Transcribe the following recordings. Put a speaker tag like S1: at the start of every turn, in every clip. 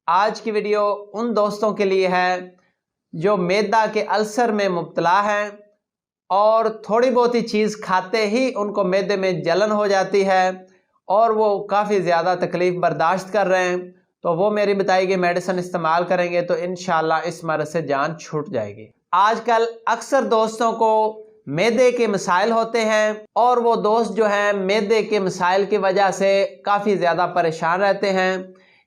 S1: آج کی ویڈیو ان دوستوں کے لیے ہے جو میدا کے السر میں مبتلا ہیں اور تھوڑی بہت ہی چیز کھاتے ہی ان کو میدے میں جلن ہو جاتی ہے اور وہ کافی زیادہ تکلیف برداشت کر رہے ہیں، تو وہ میری بتائی گئی میڈیسن استعمال کریں گے تو انشاءاللہ اس مرض سے جان چھوٹ جائے گی۔ آج کل اکثر دوستوں کو میدے کے مسائل ہوتے ہیں اور وہ دوست جو ہیں میدے کے مسائل کی وجہ سے کافی زیادہ پریشان رہتے ہیں۔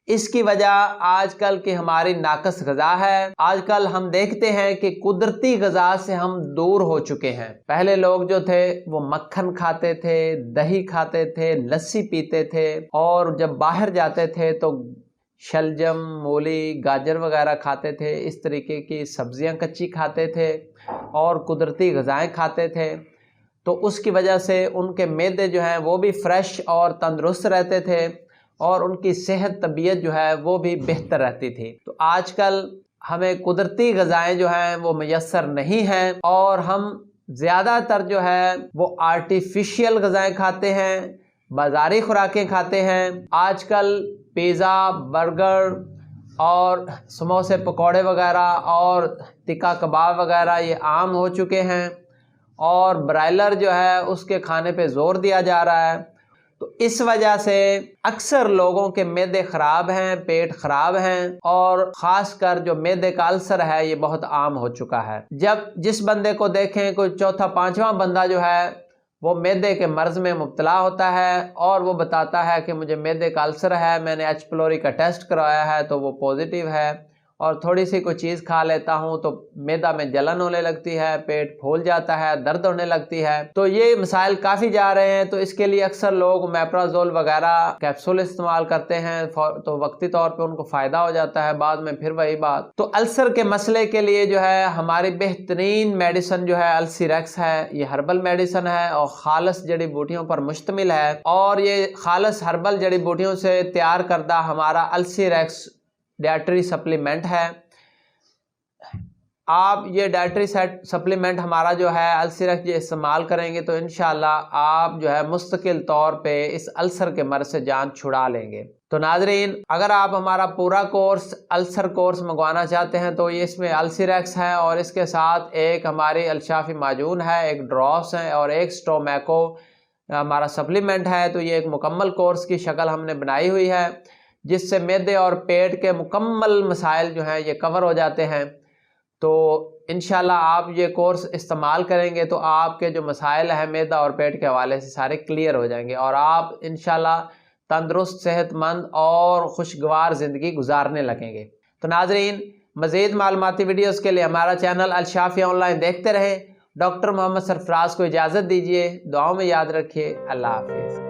S1: اس کی وجہ آج کل کی ہماری ناقص غذا ہے۔ آج کل ہم دیکھتے ہیں کہ قدرتی غذا سے ہم دور ہو چکے ہیں۔ پہلے لوگ جو تھے وہ مکھن کھاتے تھے، دہی کھاتے تھے، لسی پیتے تھے اور جب باہر جاتے تھے تو شلجم، مولی، گاجر وغیرہ کھاتے تھے، اس طریقے کی سبزیاں کچی کھاتے تھے اور قدرتی غذائیں کھاتے تھے، تو اس کی وجہ سے ان کے معدے جو ہیں وہ بھی فریش اور تندرست رہتے تھے اور ان کی صحت طبیعت جو ہے وہ بھی بہتر رہتی تھی۔ تو آج کل ہمیں قدرتی غذائیں جو ہیں وہ میسر نہیں ہیں اور ہم زیادہ تر جو ہے وہ آرٹیفیشیل غذائیں کھاتے ہیں، بازاری خوراکیں کھاتے ہیں۔ آج کل پیزا، برگر اور سموسے پکوڑے وغیرہ اور ٹکا کباب وغیرہ یہ عام ہو چکے ہیں اور برائلر جو ہے اس کے کھانے پہ زور دیا جا رہا ہے، تو اس وجہ سے اکثر لوگوں کے معدے خراب ہیں، پیٹ خراب ہیں اور خاص کر جو معدے کا السر ہے یہ بہت عام ہو چکا ہے۔ جب جس بندے کو دیکھیں کوئی چوتھا پانچواں بندہ جو ہے وہ معدے کے مرض میں مبتلا ہوتا ہے اور وہ بتاتا ہے کہ مجھے معدے کا السر ہے، میں نے ایچ پیلوری کا ٹیسٹ کروایا ہے تو وہ پازیٹیو ہے اور تھوڑی سی کوئی چیز کھا لیتا ہوں تو معدہ میں جلن ہونے لگتی ہے، پیٹ پھول جاتا ہے، درد ہونے لگتی ہے۔ تو یہ مسائل کافی جا رہے ہیں، تو اس کے لیے اکثر لوگ میپرازول وغیرہ کیپسول استعمال کرتے ہیں تو وقتی طور پہ ان کو فائدہ ہو جاتا ہے، بعد میں پھر وہی بات۔ تو السر کے مسئلے کے لیے جو ہے ہماری بہترین میڈیسن جو ہے السیریکس ہے، یہ ہربل میڈیسن ہے اور خالص جڑی بوٹیوں پر مشتمل ہے اور یہ خالص ہربل جڑی بوٹیوں سے تیار کردہ ہمارا السیریکس ڈائٹری سپلیمنٹ ہے۔ آپ یہ ڈائٹری سپلیمنٹ ہمارا جو ہے السیریکس یہ استعمال کریں گے تو انشاءاللہ آپ جو ہے مستقل طور پہ اس السر کے مرض سے جان چھڑا لیں گے۔ تو ناظرین، اگر آپ ہمارا پورا کورس السر کورس منگوانا چاہتے ہیں تو یہ اس میں السیریکس ہے اور اس کے ساتھ ایک ہماری الشافی معجون ہے، ایک ڈراپس ہے اور ایک سٹومیکو ہمارا سپلیمنٹ ہے، تو یہ ایک مکمل کورس کی شکل ہم نے بنائی ہوئی ہے جس سے معدے اور پیٹ کے مکمل مسائل جو ہیں یہ کور ہو جاتے ہیں۔ تو انشاءاللہ آپ یہ کورس استعمال کریں گے تو آپ کے جو مسائل ہیں معدہ اور پیٹ کے حوالے سے سارے کلیئر ہو جائیں گے اور آپ انشاءاللہ تندرست، صحت مند اور خوشگوار زندگی گزارنے لگیں گے۔ تو ناظرین، مزید معلوماتی ویڈیوز کے لیے ہمارا چینل الشافی آن لائن دیکھتے رہیں۔ ڈاکٹر محمد سرفراز کو اجازت دیجیے، دعاؤں میں یاد رکھیے۔ اللہ حافظ۔